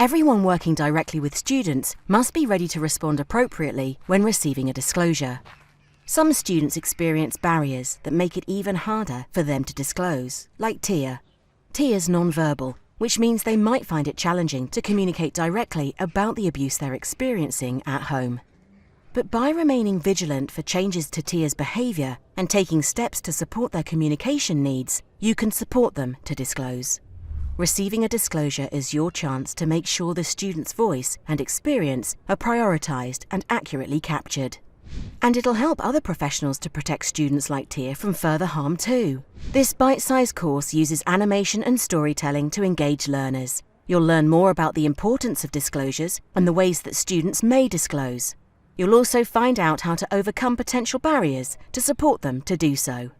Everyone working directly with students must be ready to respond appropriately when receiving a disclosure. Some students experience barriers that make it even harder for them to disclose, like Tia. Tia's non-verbal, which means they might find it challenging to communicate directly about the abuse they're experiencing at home. But by remaining vigilant for changes to Tia's behaviour and taking steps to support their communication needs, you can support them to disclose. Receiving a disclosure is your chance to make sure the student's voice and experience are prioritised and accurately captured. And it'll help other professionals to protect students like Tia from further harm too. This bite-sized course uses animation and storytelling to engage learners. You'll learn more about the importance of disclosures and the ways that students may disclose. You'll also find out how to overcome potential barriers to support them to do so.